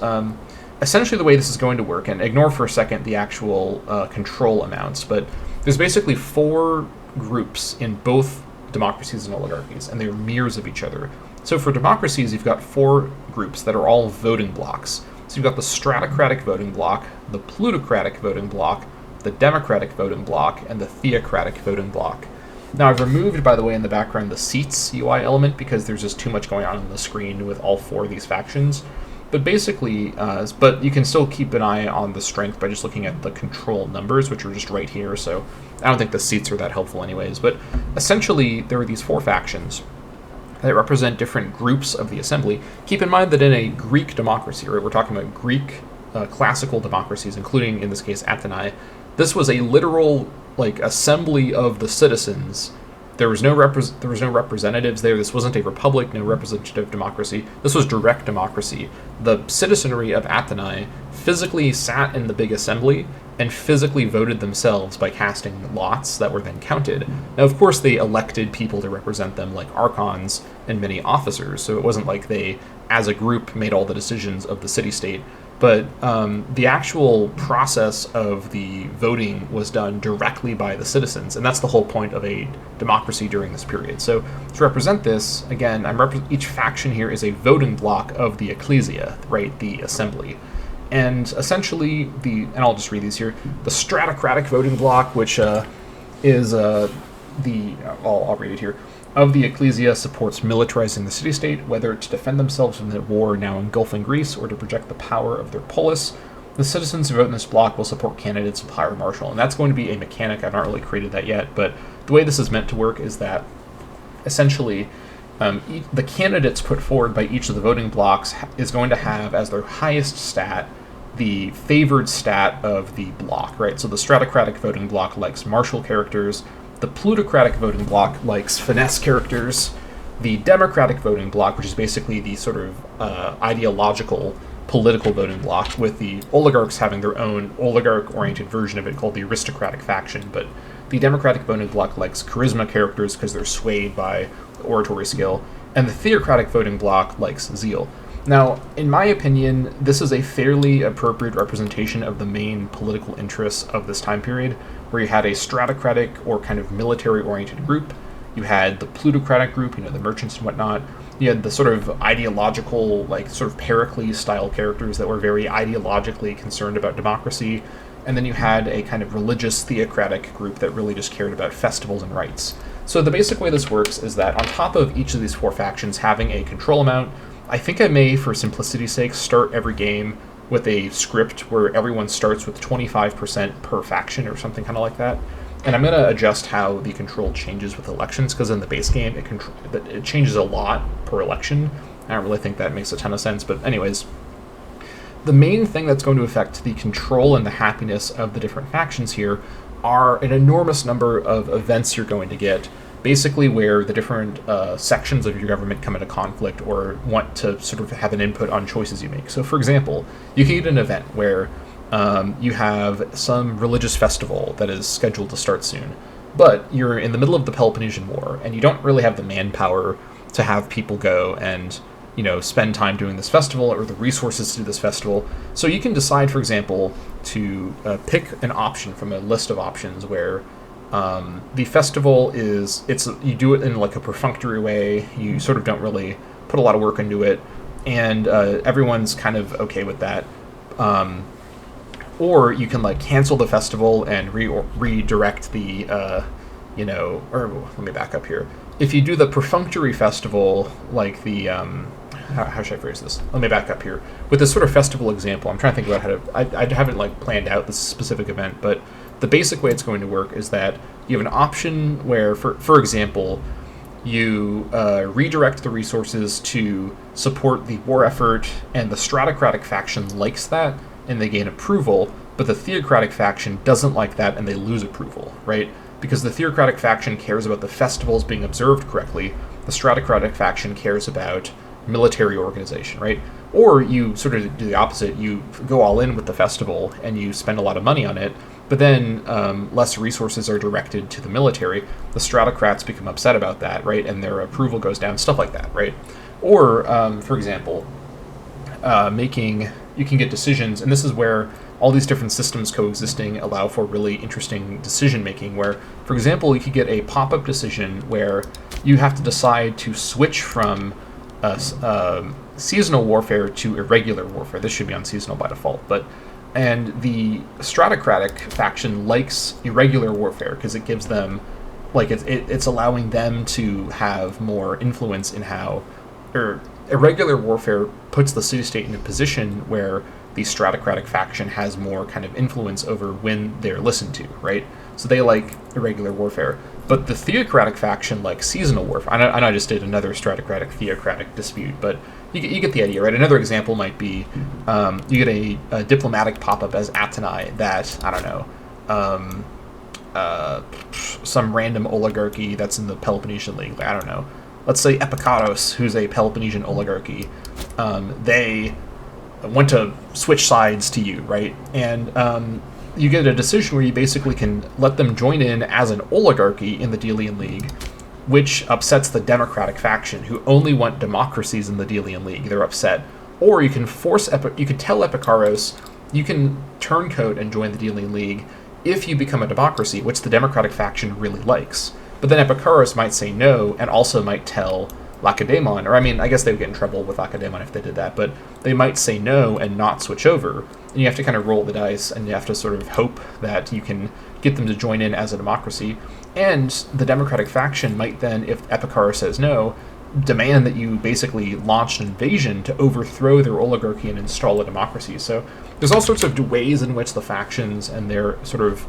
essentially the way this is going to work, and ignore for a second the actual control amounts, but there's basically 4 groups in both democracies and oligarchies, and they're mirrors of each other. So for democracies, you've got 4 groups that are all voting blocks. So you've got the stratocratic voting block, the plutocratic voting block, the democratic voting block, and the theocratic voting block. Now I've removed, by the way, in the background the seats UI element because there's just too much going on the screen with all 4 of these factions. But basically, but you can still keep an eye on the strength by just looking at the control numbers, which are just right here. So I don't think the seats are that helpful anyways. But essentially, there are these 4 factions that represent different groups of the assembly. Keep in mind that in a Greek democracy, right, we're talking about Greek classical democracies, including, in this case, Athens, this was a literal assembly of the citizens. There was no representatives there. This wasn't a republic, no representative democracy. This was direct democracy. The citizenry of Athens physically sat in the big assembly and physically voted themselves by casting lots that were then counted. Now, of course, they elected people to represent them, like archons and many officers, so it wasn't like they, as a group, made all the decisions of the city-state. But the actual process of the voting was done directly by the citizens, and that's the whole point of a democracy during this period. So to represent this, again, each faction here is a voting block of the ecclesia, right, the assembly. And essentially, and I'll just read these here, the stratocratic voting block, which is I'll read it here, of the ecclesia supports militarizing the city-state, whether to defend themselves from the war now engulfing Greece or to project the power of their polis. The citizens who vote in this block will support candidates of higher marshal, and that's going to be a mechanic. I've not really created that yet, but the way this is meant to work is that essentially the candidates put forward by each of the voting blocks is going to have as their highest stat the favored stat of the block, right? So the stratocratic voting block likes martial characters, the plutocratic voting block likes finesse characters, the democratic voting block, which is basically the sort of ideological political voting block, with the oligarchs having their own oligarch-oriented version of it called the aristocratic faction, but the democratic voting block likes charisma characters because they're swayed by oratory skill, and the theocratic voting block likes zeal. Now, in my opinion, this is a fairly appropriate representation of the main political interests of this time period, where you had a stratocratic or kind of military-oriented group, you had the plutocratic group, the merchants and whatnot, you had the sort of ideological, sort of Pericles-style characters that were very ideologically concerned about democracy, and then you had a kind of religious theocratic group that really just cared about festivals and rites. So the basic way this works is that on top of each of these 4 factions having a control amount, I think I may, for simplicity's sake, start every game with a script where everyone starts with 25% per faction or something kind of like that. And I'm going to adjust how the control changes with elections, because in the base game it changes a lot per election. I don't really think that makes a ton of sense, but anyways, the main thing that's going to affect the control and the happiness of the different factions here are an enormous number of events you're going to get, basically where the different sections of your government come into conflict or want to sort of have an input on choices you make. So, for example, you can get an event where you have some religious festival that is scheduled to start soon, but you're in the middle of the Peloponnesian War, and you don't really have the manpower to have people go and spend time doing this festival or the resources to do this festival. So you can decide, for example, to pick an option from a list of options where the festival you do it in a perfunctory way. You sort of don't really put a lot of work into it, and everyone's kind of okay with that. Or you can cancel the festival and redirect the, or let me back up here. If you do the perfunctory festival, how should I phrase this? Let me back up here. With this sort of festival example, I'm trying to think about how to, I haven't planned out this specific event, but the basic way it's going to work is that you have an option where, for example, you redirect the resources to support the war effort, and the stratocratic faction likes that, and they gain approval, but the theocratic faction doesn't like that, and they lose approval, right? Because the theocratic faction cares about the festivals being observed correctly, the stratocratic faction cares about military organization, right? Or you sort of do the opposite. You go all in with the festival, and you spend a lot of money on it, but then less resources are directed to the military. The stratocrats become upset about that, right? And their approval goes down, stuff like that, right? Or, for example, you can get decisions, and this is where all these different systems coexisting allow for really interesting decision making, where, for example, you could get a pop-up decision where you have to decide to switch from seasonal warfare to irregular warfare. This should be on seasonal by default, and the stratocratic faction likes irregular warfare because it gives them, it's allowing them to have more influence in how, or irregular warfare puts the city-state in a position where the stratocratic faction has more kind of influence over when they're listened to, right? So they like irregular warfare. But the theocratic faction like seasonal warfare. I know I just did another stratocratic-theocratic dispute, but you get the idea, right? Another example might be you get a diplomatic pop-up as Atenai that, I don't know, some random oligarchy that's in the Peloponnesian League. Like, I don't know. Let's say Epikaros, who's a Peloponnesian oligarchy. They want to switch sides to you, right? And you get a decision where you basically can let them join in as an oligarchy in the Delian League, which upsets the democratic faction, who only want democracies in the Delian League. They're upset. Or you can you can tell Epikaros you can turncoat and join the Delian League if you become a democracy, which the democratic faction really likes. But then Epikaros might say no, and also might tell Lacedaemon, or I mean, I guess they would get in trouble with Lacedaemon if they did that, but they might say no and not switch over. And you have to kind of roll the dice, and you have to sort of hope that you can get them to join in as a democracy. And the democratic faction might then, if Epikaros says no, demand that you basically launch an invasion to overthrow their oligarchy and install a democracy. So there's all sorts of ways in which the factions and their sort of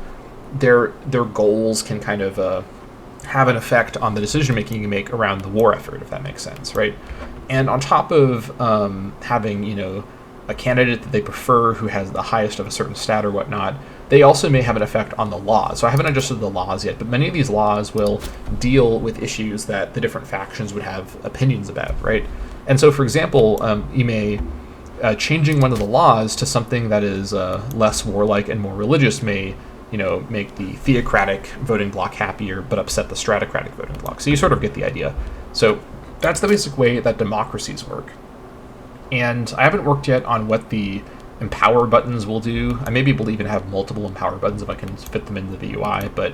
their goals can kind of have an effect on the decision-making you make around the war effort, if that makes sense, right? And on top of having, you know, a candidate that they prefer who has the highest of a certain stat or whatnot, they also may have an effect on the laws. So I haven't adjusted the laws yet, but many of these laws will deal with issues that the different factions would have opinions about, right? And so, for example, you may changing one of the laws to something that is less warlike and more religious may, you know, make the theocratic voting bloc happier, but upset the stratocratic voting bloc. So you sort of get the idea. So that's the basic way that democracies work. And I haven't worked yet on what the empower buttons will do. I maybe will even have multiple empower buttons if I can fit them into the UI, but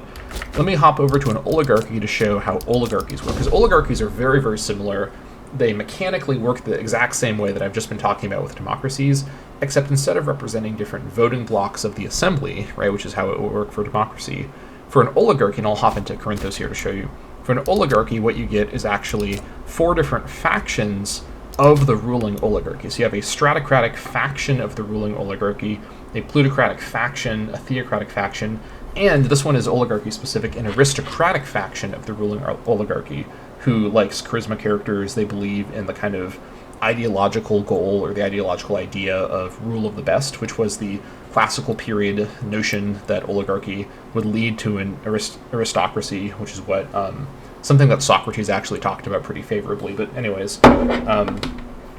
let me hop over to an oligarchy to show how oligarchies work, because oligarchies are very, very similar. They mechanically work the exact same way that I've just been talking about with democracies, except instead of representing different voting blocks of the assembly, right, which is how it will work for democracy, for an oligarchy, and I'll hop into Corinthos here to show you, for an oligarchy, what you get is actually 4 different factions of the ruling oligarchy. So you have a stratocratic faction of the ruling oligarchy, a plutocratic faction, a theocratic faction, and this one is oligarchy specific, an aristocratic faction of the ruling oligarchy, who likes charisma characters. They believe in the kind of ideological goal or the ideological idea of rule of the best, which was the classical period notion that oligarchy would lead to an aristocracy, which is what something that Socrates actually talked about pretty favorably. But anyways,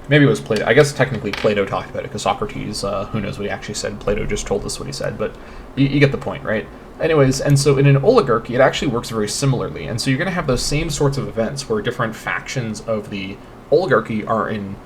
maybe it was Plato. I guess technically Plato talked about it, because Socrates, who knows what he actually said. Plato just told us what he said, but you get the point, right? Anyways, and so in an oligarchy, it actually works very similarly. And so you're going to have those same sorts of events where different factions of the oligarchy are in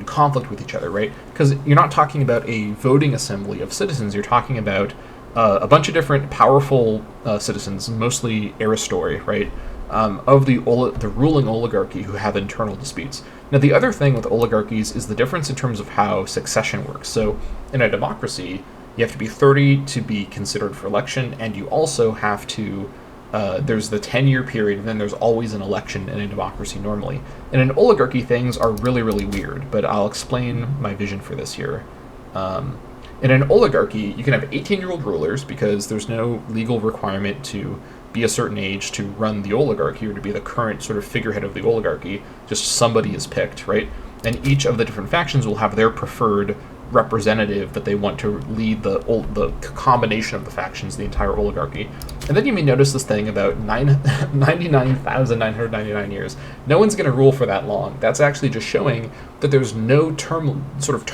conflict with each other, right? Because you're not talking about a voting assembly of citizens. You're talking about a bunch of different powerful citizens, mostly aristori, right, of the ruling oligarchy, who have internal disputes. Now, the other thing with oligarchies is the difference in terms of how succession works. So in a democracy, you have to be 30 to be considered for election, and you also have to, there's the 10-year period, and then there's always an election in a democracy normally. In an oligarchy, things are really, really weird, but I'll explain my vision for this here. In an oligarchy, you can have 18-year-old rulers, because there's no legal requirement to be a certain age to run the oligarchy or to be the current sort of figurehead of the oligarchy. Just somebody is picked, right? And each of the different factions will have their preferred representative that they want to lead the combination of the factions, the entire oligarchy. And then you may notice this thing about 99,999 years. No one's going to rule for that long. That's actually just showing that there's no term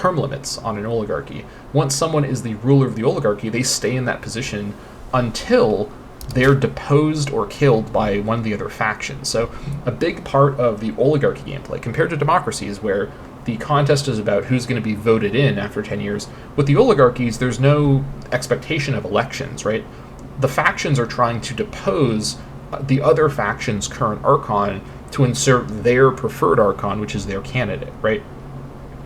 limits on an oligarchy. Once someone is the ruler of the oligarchy, they stay in that position until they're deposed or killed by one of the other factions. So a big part of the oligarchy gameplay, compared to democracies where the contest is about who's going to be voted in after 10 years, with the oligarchies, there's no expectation of elections, right? The factions are trying to depose the other faction's current archon to insert their preferred archon, which is their candidate, right?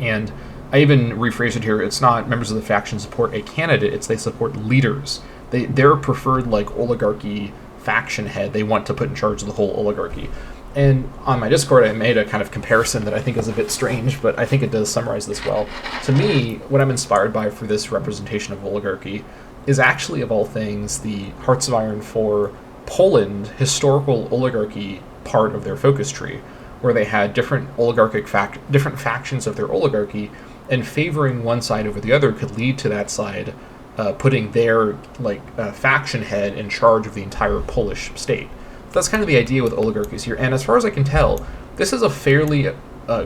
And I even rephrase it here, it's not members of the faction support a candidate, it's they support leaders. Their preferred, like, oligarchy faction head they want to put in charge of the whole oligarchy. And on my Discord, I made a kind of comparison that I think is a bit strange, but I think it does summarize this well. To me, what I'm inspired by for this representation of oligarchy is actually, of all things, the Hearts of Iron 4 Poland historical oligarchy part of their focus tree, where they had different different factions of their oligarchy, and favoring one side over the other could lead to that side putting their faction head in charge of the entire Polish state. That's kind of the idea with oligarchies here, and as far as I can tell, this is a fairly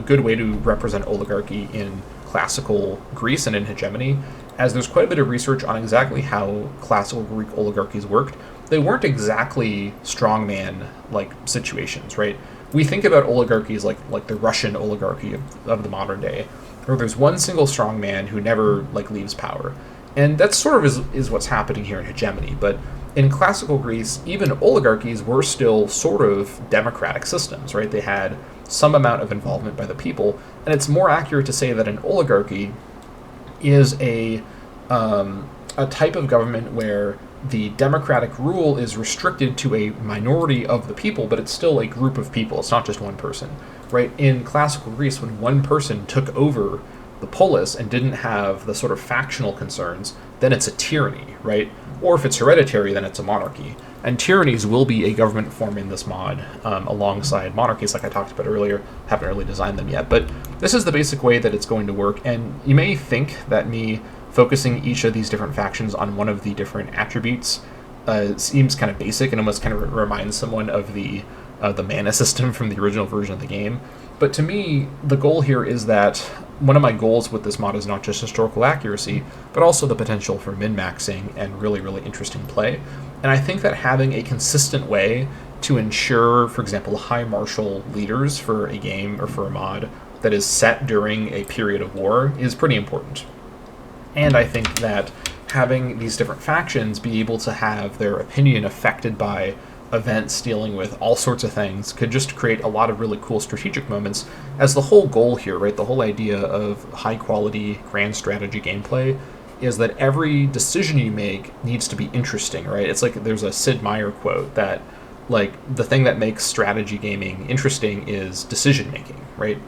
good way to represent oligarchy in classical Greece and in Hegemony, as there's quite a bit of research on exactly how classical Greek oligarchies worked. They weren't exactly strongman-like situations, right? We think about oligarchies like the Russian oligarchy of the modern day, where there's one single strongman who never leaves power. And that sort of is what's happening here in Hegemony, but in classical Greece, even oligarchies were still sort of democratic systems, right? They had some amount of involvement by the people, and it's more accurate to say that an oligarchy is a type of government where the democratic rule is restricted to a minority of the people, but it's still a group of people. It's not just one person, right? In classical Greece, when one person took over the polis and didn't have the sort of factional concerns, then it's a tyranny, right? Or if it's hereditary, then it's a monarchy. And tyrannies will be a government form in this mod, alongside monarchies, like I talked about earlier. Haven't really designed them yet, but this is the basic way that it's going to work. And you may think that me focusing each of these different factions on one of the different attributes seems kind of basic and almost kind of reminds someone of the mana system from the original version of the game. But to me, the goal here is that one of my goals with this mod is not just historical accuracy, but also the potential for min-maxing and really, really interesting play. And I think that having a consistent way to ensure, for example, high martial leaders for a game or for a mod that is set during a period of war is pretty important. And I think that having these different factions be able to have their opinion affected by events dealing with all sorts of things could just create a lot of really cool strategic moments, as the whole goal here, right, the whole idea of high quality grand strategy gameplay is that every decision you make needs to be interesting, right? It's like there's a Sid Meier quote that the thing that makes strategy gaming interesting is decision making, right?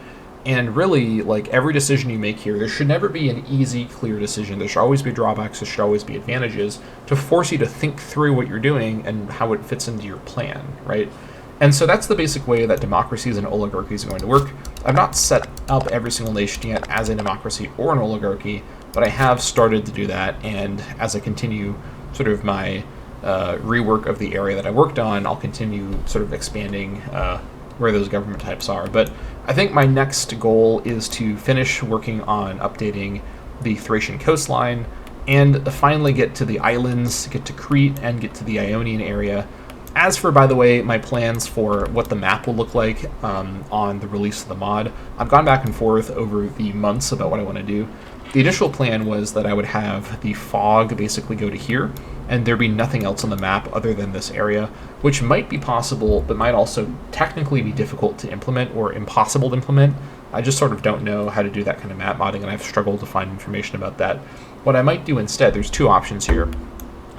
And really, every decision you make here, there should never be an easy, clear decision. There should always be drawbacks, there should always be advantages to force you to think through what you're doing and how it fits into your plan, right? And so that's the basic way that democracies and oligarchies are going to work. I've not set up every single nation yet as a democracy or an oligarchy, but I have started to do that, and as I continue sort of my rework of the area that I worked on, I'll continue sort of expanding where those government types are. But I think my next goal is to finish working on updating the Thracian coastline and finally get to the islands, get to Crete, and get to the Ionian area. As for, by the way, my plans for what the map will look like on the release of the mod, I've gone back and forth over the months about what I want to do. The initial plan was that I would have the fog basically go to here, and there be nothing else on the map other than this area, which might be possible, but might also technically be difficult to implement or impossible to implement. I just sort of don't know how to do that kind of map modding, and I've struggled to find information about that. What I might do instead, there's two options here.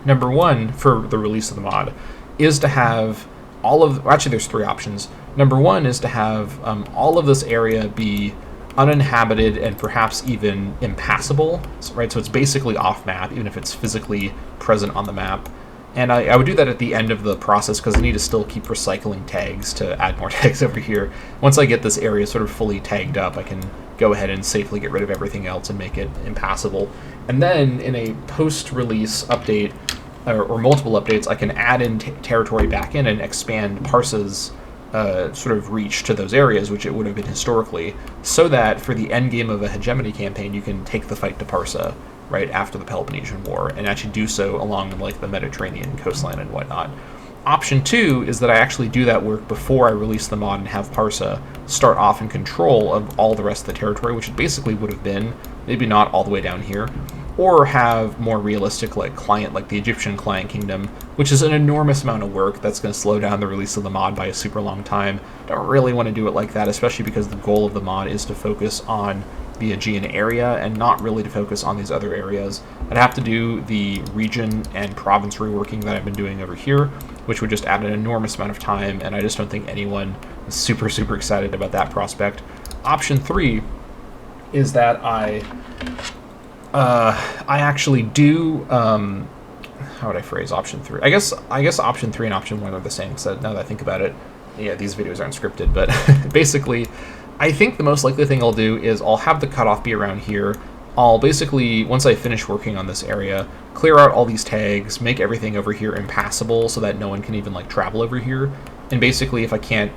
Number one, for the release of the mod, is to have actually there's three options. Number one is to have all of this area be uninhabited and perhaps even impassable, right? So it's basically off map, even if it's physically present on the map. And I would do that at the end of the process because I need to still keep recycling tags to add more tags over here. Once I get this area sort of fully tagged up, I can go ahead and safely get rid of everything else and make it impassable. And then in a post-release update, or multiple updates, I can add in territory back in and expand Parsa's sort of reach to those areas, which it would have been historically, so that for the end game of a Hegemony campaign, you can take the fight to Parsa right after the Peloponnesian War, and actually do so along the Mediterranean coastline and whatnot. Option two is that I actually do that work before I release the mod and have Parsa start off in control of all the rest of the territory, which it basically would have been, maybe not all the way down here, or have more realistic client, like the Egyptian client kingdom, which is an enormous amount of work that's going to slow down the release of the mod by a super long time. Don't really want to do it like that, especially because the goal of the mod is to focus on the Aegean area and not really to focus on these other areas. I'd have to do the region and province reworking that I've been doing over here, which would just add an enormous amount of time, and I just don't think anyone is super, super excited about that prospect. Option 3 is that I actually do, how would I phrase option 3? I guess option 3 and option 1 are the same, so now that I think about it, yeah, these videos aren't scripted, but basically, I think the most likely thing I'll do is I'll have the cutoff be around here. I'll basically, once I finish working on this area, clear out all these tags, make everything over here impassable so that no one can even like travel over here. And basically, if I can't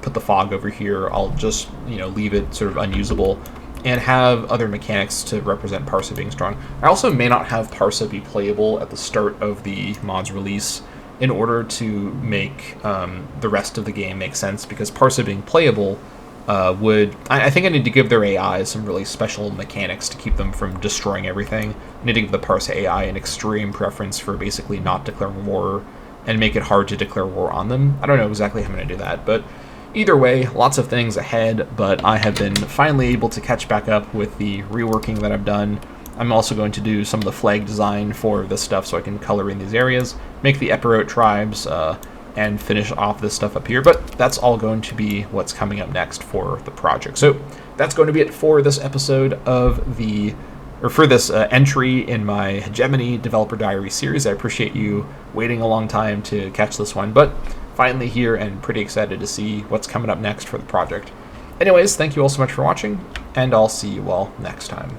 put the fog over here, I'll just, leave it sort of unusable and have other mechanics to represent Parsa being strong. I also may not have Parsa be playable at the start of the mod's release in order to make the rest of the game make sense, because Parsa being playable I think I need to give their AI some really special mechanics to keep them from destroying everything. I need to give the Parsa AI an extreme preference for basically not declaring war and make it hard to declare war on them. I don't know exactly how I'm going to do that, but either way, lots of things ahead, but I have been finally able to catch back up with the reworking that I've done. I'm also going to do some of the flag design for this stuff so I can color in these areas, make the Imperator tribes, and finish off this stuff up here, but that's all going to be what's coming up next for the project. So that's going to be it for this episode of for this entry in my Hegemony Developer Diary series. I appreciate you waiting a long time to catch this one, but finally here and pretty excited to see what's coming up next for the project. Anyways, thank you all so much for watching, and I'll see you all next time.